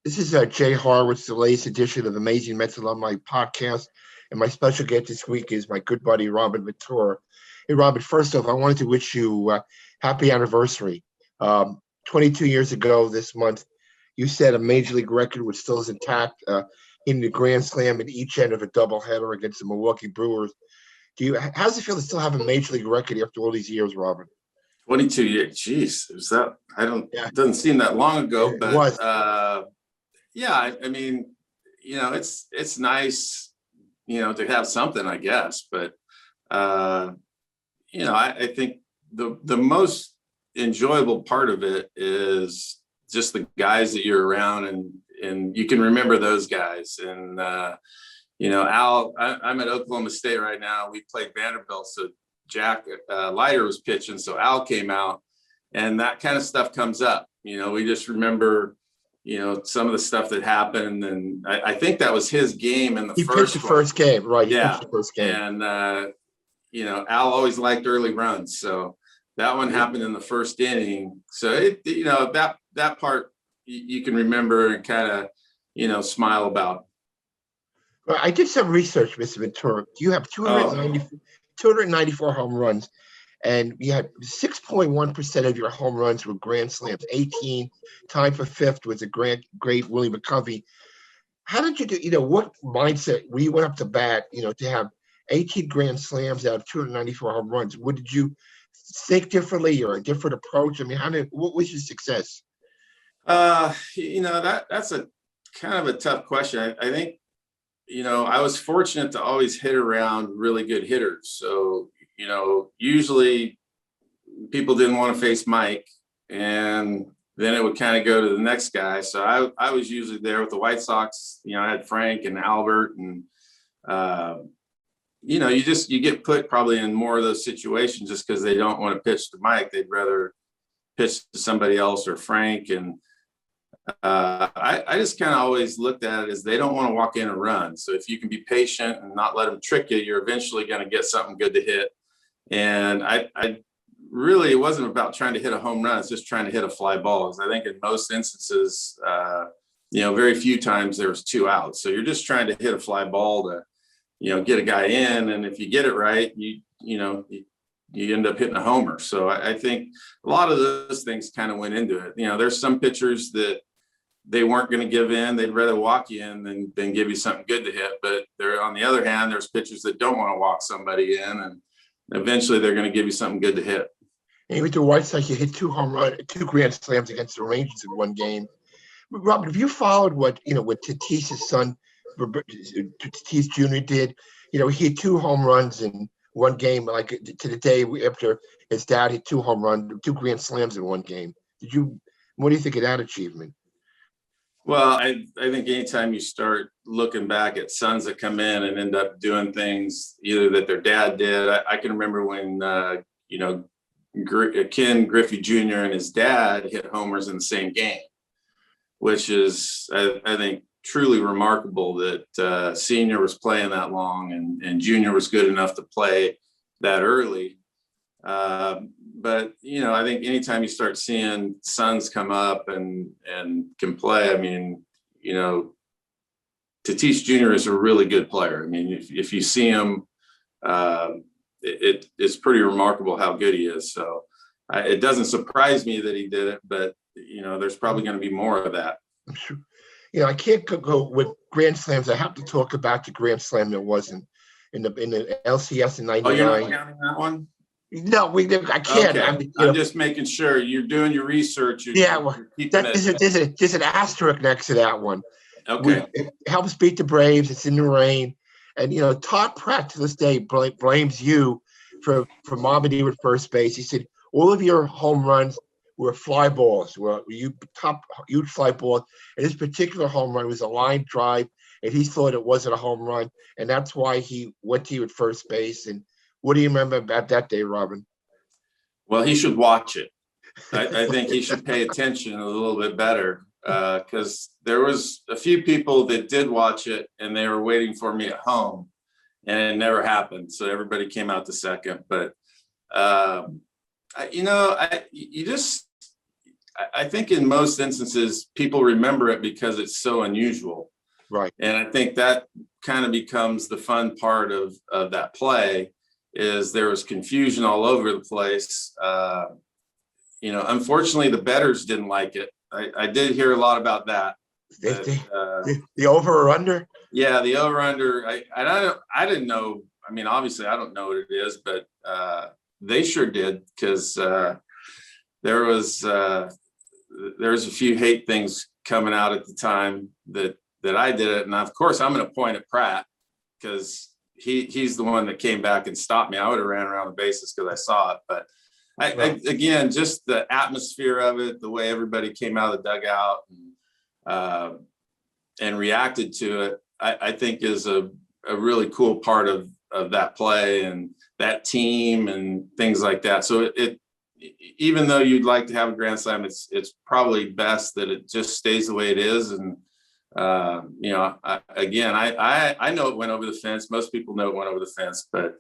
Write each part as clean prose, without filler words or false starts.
This is Jay Horwitz, the latest edition of the Amazing Mets Alumni podcast. And my special guest this week is my good buddy, Robin Ventura. Hey, Robin, first off, I wanted to wish you happy anniversary. 22 years ago this month, you set a major league record which still is intact, in the grand slam in each end of a doubleheader against the Milwaukee Brewers. How does it feel to still have a major league record after all these years, Robin? 22 years. Jeez, was that? It doesn't seem that long ago, but it was. Yeah, I mean, it's nice, to have something, I guess. But, I think the most enjoyable part of it is just the guys that you're around and you can remember those guys. And, Al, I'm at Oklahoma State right now. We played Vanderbilt. So Jack Leiter was pitching. So Al came out and that kind of stuff comes up. We just remember, some of the stuff that happened. And I think that was his game in the first one. He pitched the first game, right? Yeah. The first game. And, Al always liked early runs. So that one happened in the first inning. So, that part you can remember and kind of, smile about. Well, I did some research, Mr. Ventura. You have 294 home runs. And you had 6.1% of your home runs were grand slams. 18, tied for fifth was the great Willie McCovey. How did you do? What mindset when you went up to bat? To have 18 grand slams out of 294 home runs. What did you think differently or a different approach? I mean, what was your success? That's a kind of a tough question. I think, I was fortunate to always hit around really good hitters. So, usually people didn't want to face Mike and then it would kind of go to the next guy. So I was usually there with the White Sox. I had Frank and Albert and, you get put probably in more of those situations just because they don't want to pitch to Mike. They'd rather pitch to somebody else or Frank. And I just kind of always looked at it as they don't want to walk in and run. So if you can be patient and not let them trick you, you're eventually going to get something good to hit. And I really, it wasn't about trying to hit a home run. It's just trying to hit a fly ball. I think in most instances, very few times there was two outs. So you're just trying to hit a fly ball to, get a guy in. And if you get it right, you end up hitting a homer. So I think a lot of those things kind of went into it. There's some pitchers that they weren't going to give in. They'd rather walk you in than give you something good to hit. But on the other hand, there's pitchers that don't want to walk somebody in, and eventually they're going to give you something good to hit. And with the White Sox, you hit two grand slams against the Rangers in one game. Robert, have you followed what Tatis's son, Tatis Jr. did? He hit two home runs in one game, like to the day after his dad hit two grand slams in one game. What do you think of that achievement? Well, I think anytime you start looking back at sons that come in and end up doing things either that their dad did, I can remember when, Ken Griffey Jr. and his dad hit homers in the same game, which is, I think, truly remarkable that Senior was playing that long and Junior was good enough to play that early. But, I think anytime you start seeing sons come up and can play, I mean, Tatis Jr. is a really good player. I mean, if you see him, it's pretty remarkable how good he is. So it doesn't surprise me that he did it, but, there's probably going to be more of that. I'm sure. I can't go with grand slams. I have to talk about the grand slam that wasn't in the LCS in '99. Oh, you're not counting that one? No, I can't. Okay. I'm just making sure you're doing your research. There's an asterisk next to that one. Okay. It helps beat the Braves. It's in the rain. And, Todd Pratt to this day blames you for mobbing you at first base. He said, all of your home runs were fly balls, were huge fly balls. And this particular home run was a line drive, and he thought it wasn't a home run. And that's why he went to you at first base. And what do you remember about that day, Robin? Well, he should watch it. I think he should pay attention a little bit better because there was a few people that did watch it and they were waiting for me at home and it never happened. So everybody came out to second. But, I think in most instances, people remember it because it's so unusual. Right. And I think that kind of becomes the fun part of that play is there was confusion all over the place. Unfortunately, the bettors didn't like it. I did hear a lot about that. The over or under? Yeah, the over under. I didn't know. I mean, obviously, I don't know what it is, but they sure did because there was a few hate things coming out at the time that I did it, and of course, I'm going to point at Pratt because he's the one that came back and stopped me. I would have ran around the bases because I saw it, but. Again, just the atmosphere of it, the way everybody came out of the dugout and reacted to it, I think is a really cool part of that play and that team and things like that. So it even though you'd like to have a grand slam, it's probably best that it just stays the way it is. And I know it went over the fence. Most people know it went over the fence, but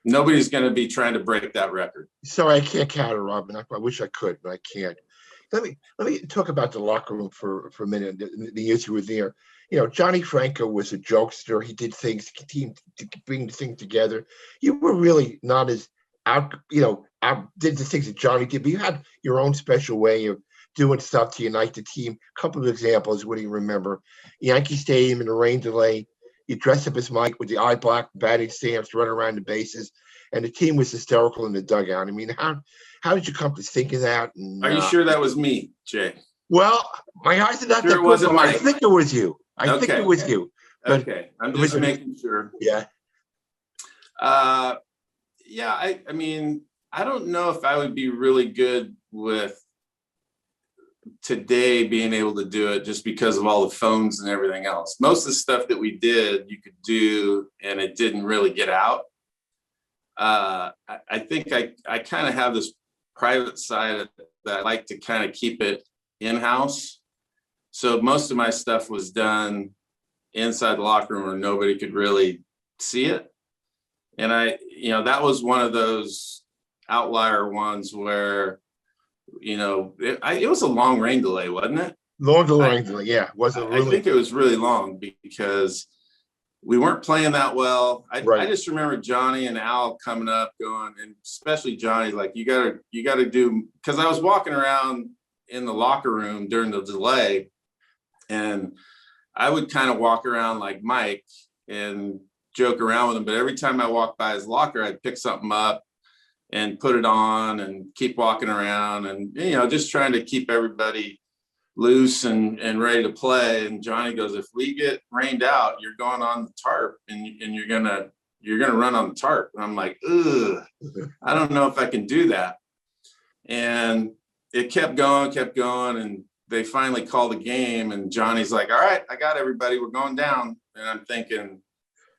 nobody's going to be trying to break that record. Sorry, I can't counter, Robin. I wish I could, but I can't. Let me talk about the locker room for a minute. The years you were there, Johnny Franco was a jokester. He did things to bring the thing together. You were really not as did the things that Johnny did, but you had your own special way of doing stuff to unite the team. A couple of examples. What do you remember? Yankee Stadium in the rain delay. You dress up as Mike with the eye black, batting stamps, run around the bases, and the team was hysterical in the dugout. I mean, how did you come to think of that? And, are you sure that was me, Jay? Well, my eyes are not that good. I think it was you. I think it was you. Okay, I'm just making sure. Yeah. I mean, I don't know if I would be really good with today being able to do it just because of all the phones and everything else. Most of the stuff that we did, you could do, and it didn't really get out. I think I kind of have this private side that I like to kind of keep it in-house. So most of my stuff was done inside the locker room where nobody could really see it. And that was one of those outlier ones where, it was a long rain delay, wasn't it? Long delay, yeah. Wasn't really? I think it was really long because we weren't playing that well. I just remember Johnny and Al coming up going, and especially Johnny, like, you gotta do, because I was walking around in the locker room during the delay, and I would kind of walk around like Mike and joke around with him. But every time I walked by his locker, I'd pick something up and put it on and keep walking around and, just trying to keep everybody loose and ready to play. And Johnny goes, if we get rained out, you're going on the tarp and you're going to run on the tarp. And I'm like, ugh, I don't know if I can do that. And it kept going. And they finally called the game and Johnny's like, all right, I got everybody, we're going down. And I'm thinking,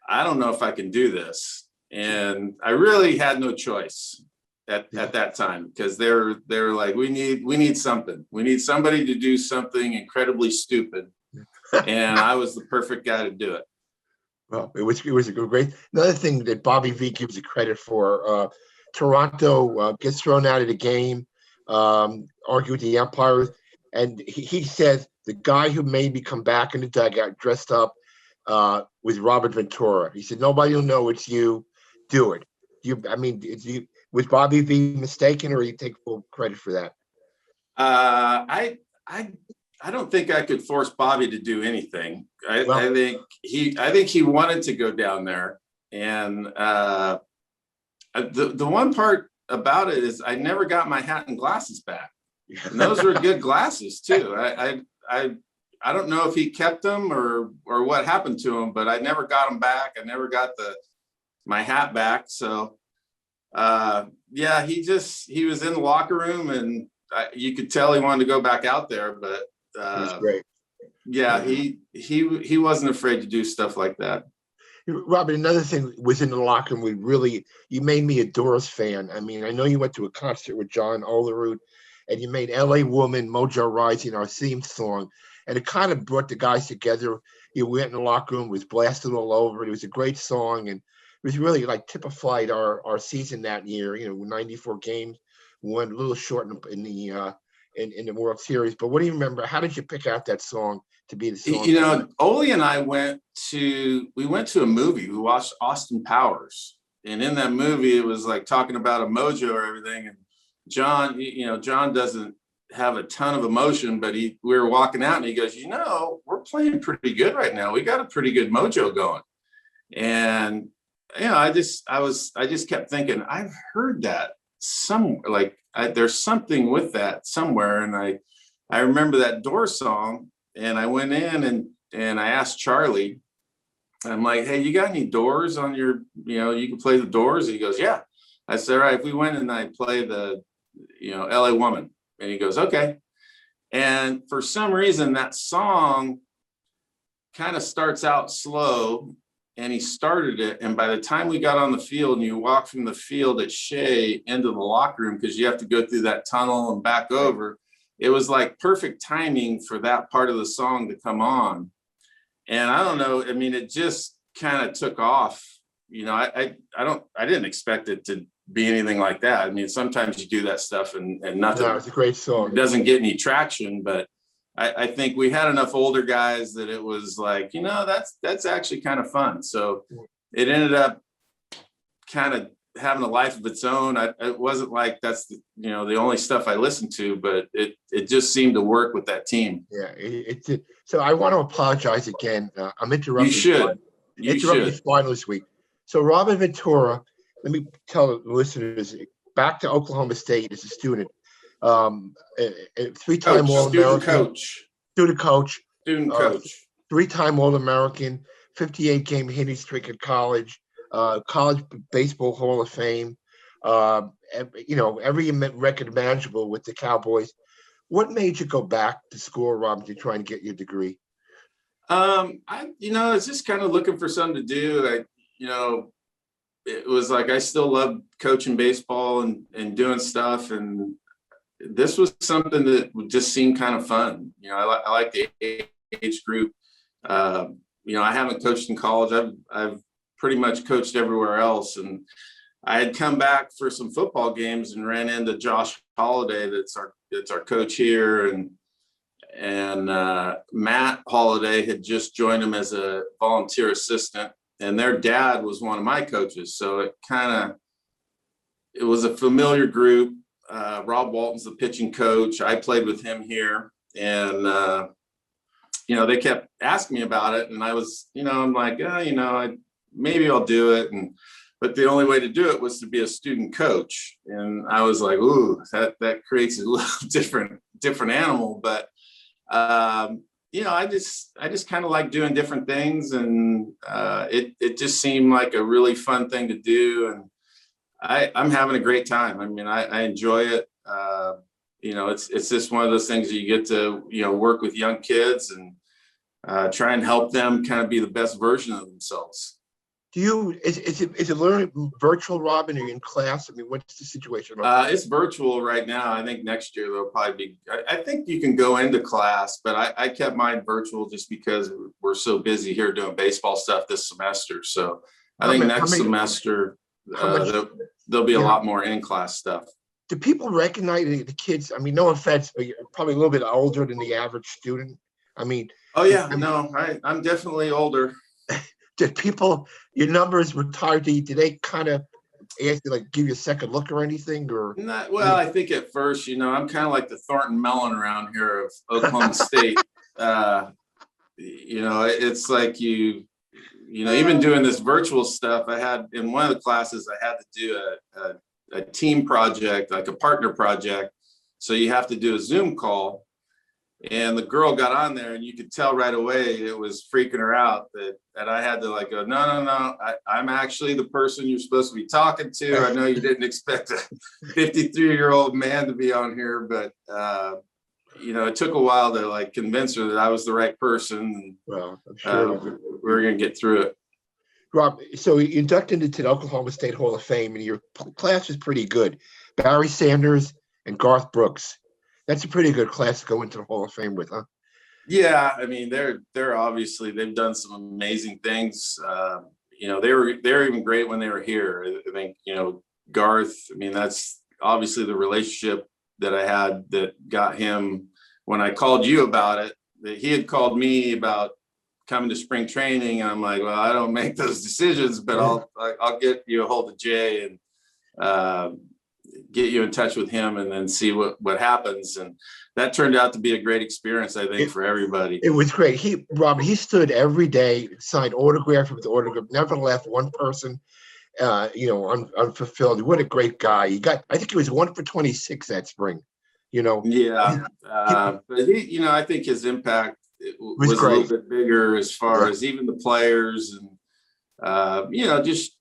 I don't know if I can do this. And I really had no choice at that time because they're like, we need something. We need somebody to do something incredibly stupid. And I was the perfect guy to do it. Well, it was a great. Another thing that Bobby V gives you credit for, Toronto gets thrown out of the game, argued with the umpires, and he says the guy who made me come back in the dugout dressed up with Robin Ventura. He said, nobody will know it's you. Do it. Was Bobby V mistaken, or you take full credit for that? I don't think I could force Bobby to do anything. I think he wanted to go down there, and the one part about it is I never got my hat and glasses back, and those were good glasses too. I don't know if he kept them or what happened to them, but I never got them back. I never got my hat back. So he was in the locker room and you could tell he wanted to go back out there, but it was great. Yeah, he wasn't afraid to do stuff like that. Robin, another thing was in the locker room. You made me a Doors fan. I mean, I know you went to a concert with John Olerud and you made LA Woman, Mojo Rising our theme song. And it kind of brought the guys together. You went in the locker room, was blasted all over. It was a great song. And it was really like typified our season that year, 94 games, won a little short in the World Series. But what do you remember? How did you pick out that song to be the song? Ole and I went to a movie. We watched Austin Powers, and in that movie, it was like talking about a mojo or everything. And John doesn't have a ton of emotion, but we were walking out and he goes, we're playing pretty good right now. We got a pretty good mojo going. And, I just kept thinking, I've heard that somewhere, like there's something with that somewhere. And I remember that Doors song, and I went in and I asked Charlie, I'm like, hey, you got any Doors on your, you can play the Doors? And he goes, yeah. I said, all right, if we went and I play the, LA Woman. And he goes, okay. And for some reason, that song kind of starts out slow, and he started it. And by the time we got on the field, and you walk from the field at Shea into the locker room, because you have to go through that tunnel and back over, it was like perfect timing for that part of the song to come on. And I don't know, I mean, it just kind of took off. I didn't expect it to be anything like that. I mean, sometimes you do that stuff and nothing. No, it's a great song. It doesn't get any traction, but I think we had enough older guys that it was like, that's actually kind of fun. So it ended up kind of having a life of its own. It wasn't like that's the only stuff I listened to, but it just seemed to work with that team. Yeah, it did. So I want to apologize again. I'm interrupting. You should. Interrupting the final this week. So Robin Ventura, let me tell the listeners, back to Oklahoma State as a student, a three-time All-American, student coach, 3-time All-American, 58-game hitting streak in college, college baseball Hall of Fame, every record manageable with the Cowboys. What made you go back to school, Robin, to try and get your degree? I was just kind of looking for something to do. It was like I still love coaching baseball and doing stuff, and this was something that just seemed kind of fun. I like the age group. I haven't coached in college. I've pretty much coached everywhere else, and I had come back for some football games and ran into Josh Holliday. That's our coach here, and Matt Holliday had just joined him as a volunteer assistant. And their dad was one of my coaches. So it was a familiar group. Rob Walton's the pitching coach. I played with him here. And, they kept asking me about it. And I was, I'm like, maybe I'll do it. But the only way to do it was to be a student coach. And I was like, ooh, that creates a little different animal. But, I just kind of like doing different things, and it just seemed like a really fun thing to do, and I'm having a great time. I mean, I enjoy it. It's just one of those things that you get to work with young kids and try and help them kind of be the best version of themselves. Is it learning virtual, Robin? Are you in class? I mean, what's the situation? It's virtual right now. I think next year there'll probably be, I think you can go into class, but I kept mine virtual just because we're so busy here doing baseball stuff this semester. So I think next semester there'll be a lot more in-class stuff. Do people recognize the kids? I mean, no offense, but you're probably a little bit older than the average student. I mean. Oh yeah, I'm definitely older. Did people, your numbers were tired to you? Did they kind of ask you, like, give you a second look or anything? Or not? Well, I think at first, I'm kind of like the Thornton Mellon around here of Oklahoma State. It's like even doing this virtual stuff. I had in one of the classes, I had to do a team project, like a partner project. So you have to do a Zoom call. And the girl got on there, and you could tell right away it was freaking her out that I had to go, no, I'm actually the person you're supposed to be talking to. I know you didn't expect a 53-year-old man to be on here, but it took a while to convince her that I was the right person. Well, I'm sure we were going to get through it. Rob, so you inducted into the Oklahoma State Hall of Fame, and your class is pretty good. Barry Sanders and Garth Brooks. That's a pretty good class to go into the Hall of Fame with, huh? Yeah, I mean, they're obviously, they've done some amazing things. They were even great when they were here. I think Garth. I mean, that's obviously the relationship that I had that got him, when I called you about it, that he had called me about coming to spring training. And I'm like, well, I don't make those decisions, but I'll get you a hold of Jay and get you in touch with him and then see what happens. And that turned out to be a great experience, I think, for everybody. It was great. Robert, he stood every day, signed autograph with autograph, never left one person, unfulfilled. What a great guy. I think he was 1 for 26 that spring, Yeah. But he, I think his impact was a little bit bigger as far as even the players and, just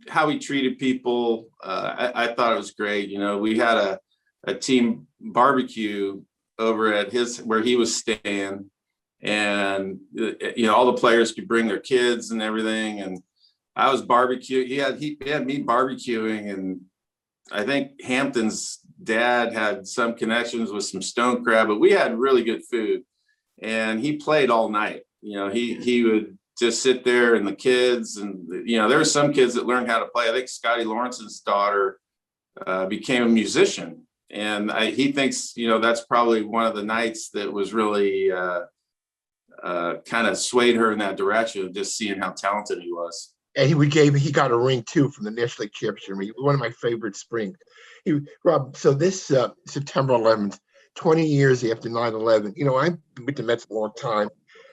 how he treated people. I thought it was great. We had a team barbecue over at where he was staying, and all the players could bring their kids and everything. And I was barbecuing. He had me barbecuing, and I think Hampton's dad had some connections with some stone crab, but we had really good food. And he played all night. He would just sit there, and the kids, and there were some kids that learned how to play. I think Scotty Lawrence's daughter became a musician, and he thinks that's probably one of the nights that was really kind of swayed her in that direction, just seeing how talented he was. And he got a ring too from the National League Championship. One of my favorite springs. Rob, so this September 11th, 20 years after 9/11, I've been with the Mets a long time.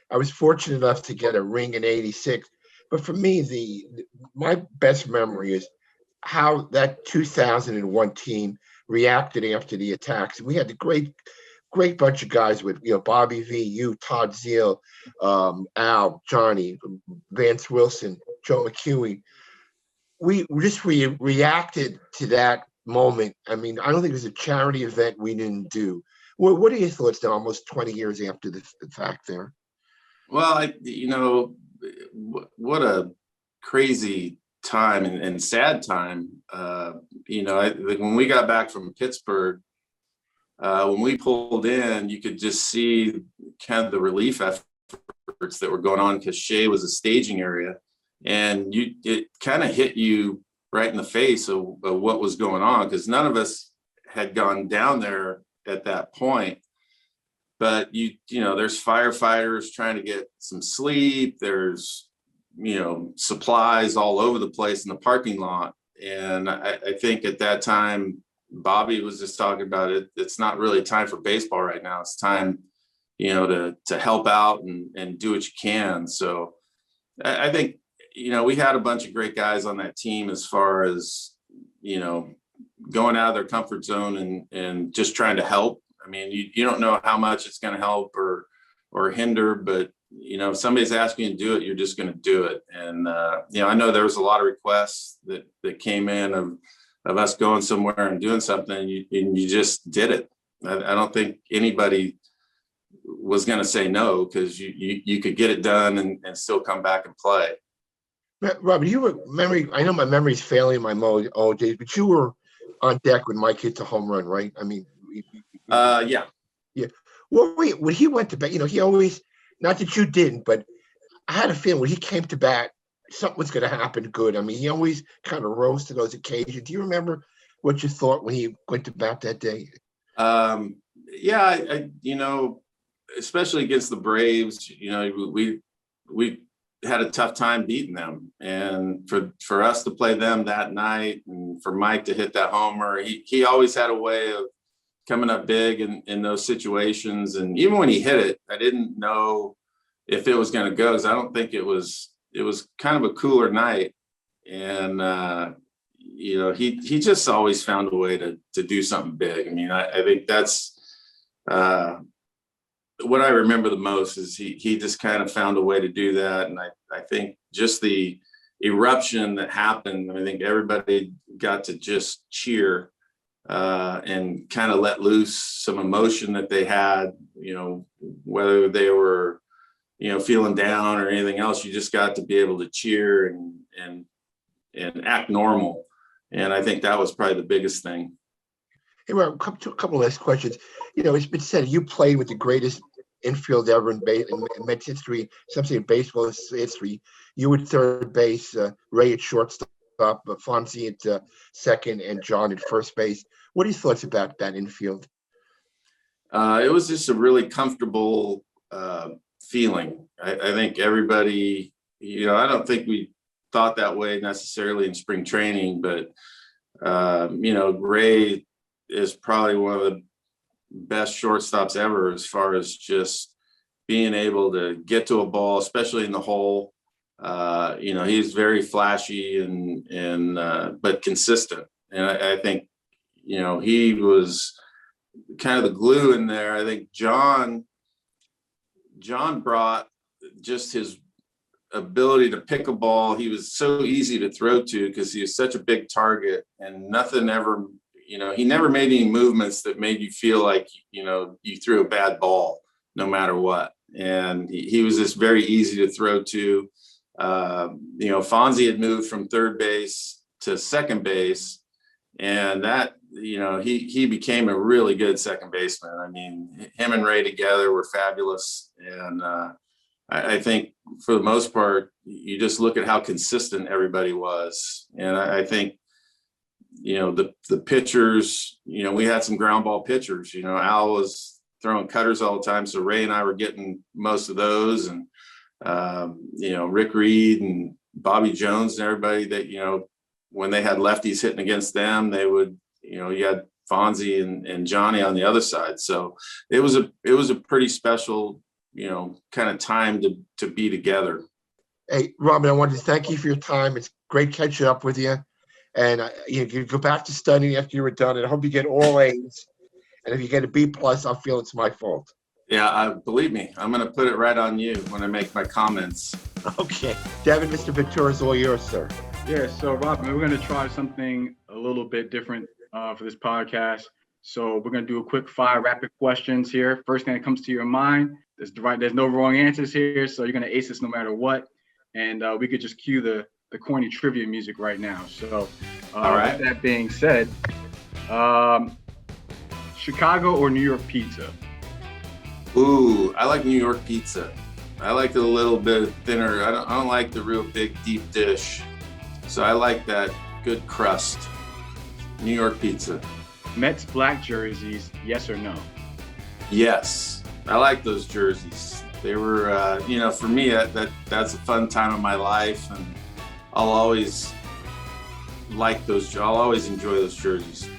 I was fortunate enough to get a ring in '86, but for me, my best memory is how that 2001 team reacted after the attacks. We had the great bunch of guys with Bobby V, you, Todd Zeal, Al, Johnny, Vance Wilson, Joe McEwing. We just reacted to that moment. I mean, I don't think it was a charity event we didn't do. What are your thoughts now, almost 20 years after the fact there? Well, what a crazy time and sad time. When we got back from Pittsburgh, when we pulled in, you could just see kind of the relief efforts that were going on, because Shea was a staging area, and it kind of hit you right in the face of what was going on, because none of us had gone down there at that point. But there's firefighters trying to get some sleep. There's supplies all over the place in the parking lot. And I think at that time, Bobby was just talking about it. It's not really time for baseball right now. It's time, to help out and do what you can. So I think, we had a bunch of great guys on that team, as far as, going out of their comfort zone and just trying to help. I mean, you don't know how much it's going to help or hinder, but if somebody's asking you to do it, you're just going to do it. And I know there was a lot of requests that came in of us going somewhere and doing something, and you just did it. I don't think anybody was going to say no, because you could get it done and still come back and play. Robert, I know my memory's failing my old days, but you were on deck when Mike hit the home run, right? I mean, yeah. Well, when he went to bat, he always, not that you didn't, but I had a feeling when he came to bat, something was going to happen good. I mean, he always kind of rose to those occasions. Do you remember what you thought when he went to bat that day? Yeah, especially against the Braves, we had a tough time beating them, and for us to play them that night, and for Mike to hit that homer, he always had a way of coming up big in those situations. And even when he hit it, I didn't know if it was going to go, because I don't think it was kind of a cooler night. And he just always found a way to do something big. I mean, I think that's what I remember the most, is he just kind of found a way to do that. And I think just the eruption that happened, I think everybody got to just cheer and kind of let loose some emotion that they had, whether they were, feeling down or anything else. You just got to be able to cheer and act normal. And I think that was probably the biggest thing. Hey, well, a couple last questions. It's been said you played with the greatest infield ever in Mets history, some say in baseball history. You at third base, Ray at shortstop. up, Fonzie at second, and John at first base. What are your thoughts about that infield? It was just a really comfortable feeling. I think everybody, I don't think we thought that way necessarily in spring training, but Ray is probably one of the best shortstops ever as far as just being able to get to a ball, especially in the hole. He's very flashy and but consistent. And I think, he was kind of the glue in there. I think John brought just his ability to pick a ball. He was so easy to throw to because he was such a big target, and nothing ever, he never made any movements that made you feel like, you threw a bad ball no matter what. And he was just very easy to throw to. Fonzie had moved from third base to second base, and that, he became a really good second baseman. I mean, him and Ray together were fabulous. And I think for the most part, you just look at how consistent everybody was. And I think, the pitchers, we had some ground ball pitchers. Al was throwing cutters all the time, so Ray and I were getting most of those. And Rick Reed and Bobby Jones and everybody that, when they had lefties hitting against them, they would, you had Fonzie and Johnny on the other side. So it was a pretty special, kind of time to be together. Hey, Robin, I wanted to thank you for your time. It's great catching up with you. And you go back to studying after you were done. And I hope you get all A's. And if you get a B+, I'll feel it's my fault. Yeah, believe me, I'm going to put it right on you when I make my comments. Okay. Devin, Mr. Ventura is all yours, sir. Yeah, so Robin, we're going to try something a little bit different for this podcast. So we're going to do a quick 5 rapid questions here. First thing that comes to your mind, there's no wrong answers here, so you're going to ace this no matter what. And we could just cue the corny trivia music right now. So all right. With that being said, Chicago or New York pizza? Ooh, I like New York pizza. I like it a little bit thinner. I don't like the real big deep dish. So I like that good crust. New York pizza. Mets black jerseys, yes or no? Yes, I like those jerseys. They were, for me, that's a fun time of my life, and I'll always like those. I'll always enjoy those jerseys.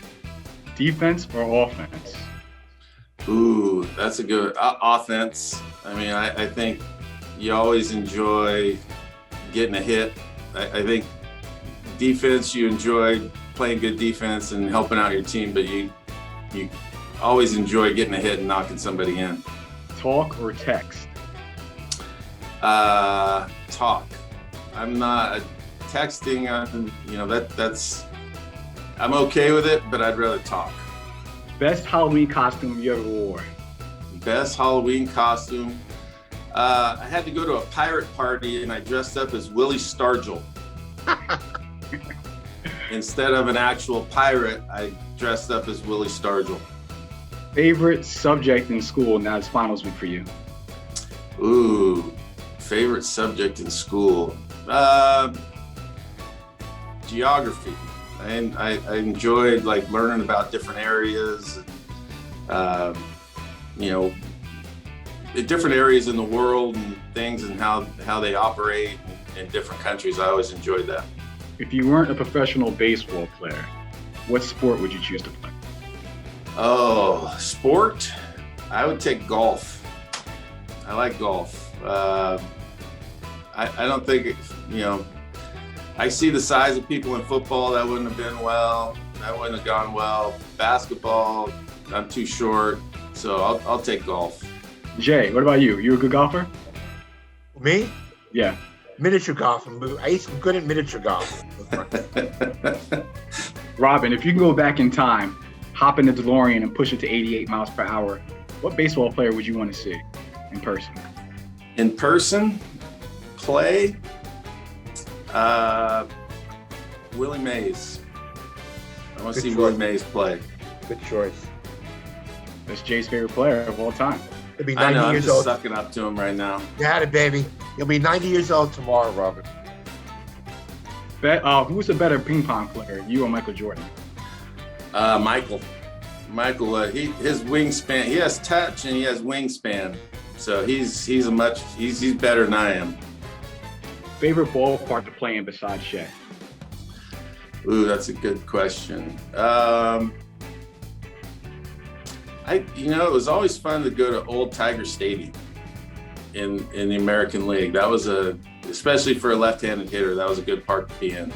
Defense or offense? Ooh, that's a good offense. I mean, I think you always enjoy getting a hit. I think defense, you enjoy playing good defense and helping out your team, but you always enjoy getting a hit and knocking somebody in. Talk or text? Talk. I'm not texting. I'm okay with it, but I'd rather talk. Best Halloween costume you ever wore? Best Halloween costume. I had to go to a pirate party and I dressed up as Willie Stargell. Instead of an actual pirate, I dressed up as Willie Stargell. Favorite subject in school now it's finals week for you? Ooh, favorite subject in school. Geography. I enjoyed learning about different areas, different areas in the world and things and how they operate in different countries. I always enjoyed that. If you weren't a professional baseball player, what sport would you choose to play? Oh, sport? I would take golf. I like golf. I don't think, I see the size of people in football. That wouldn't have been well. That wouldn't have gone well. Basketball, I'm too short. So I'll take golf. Jay, what about you? You a good golfer? Me? Yeah. Miniature golf. I'm good at miniature golf. Robin, if you can go back in time, hop in the DeLorean and push it to 88 miles per hour, what baseball player would you want to see in person? In person? Play? Willie Mays. I want to see Willie Mays play. Good choice. That's Jay's favorite player of all time. He'll be 90 I know, years I'm just old. sucking up to him right now. You had it, baby. He'll be 90 years old tomorrow, Robert. Who's a better ping pong player, you or Michael Jordan? Michael, his wingspan. He has touch and he has wingspan, so he's better than I am. Favorite ballpark to play in besides Shea? Ooh, that's a good question. It was always fun to go to Old Tiger Stadium in the American League. That was especially for a left-handed hitter, that was a good park to be in.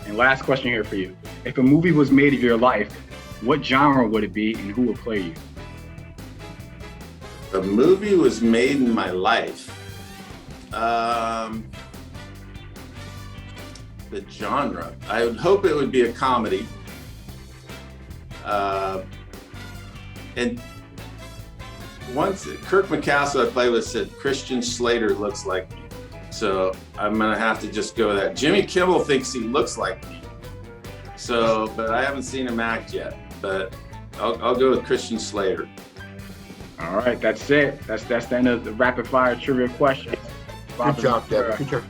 And last question here for you. If a movie was made of your life, what genre would it be and who would play you? A movie was made in my life. The genre. I would hope it would be a comedy. And once Kirk McCaskill I played with said Christian Slater looks like me. So I'm gonna have to just go with that. Jimmy Kimmel thinks he looks like me. So, but I haven't seen him act yet. But I'll go with Christian Slater. All right, that's it. That's the end of the rapid fire trivia questions. Good job, Devin. Good job.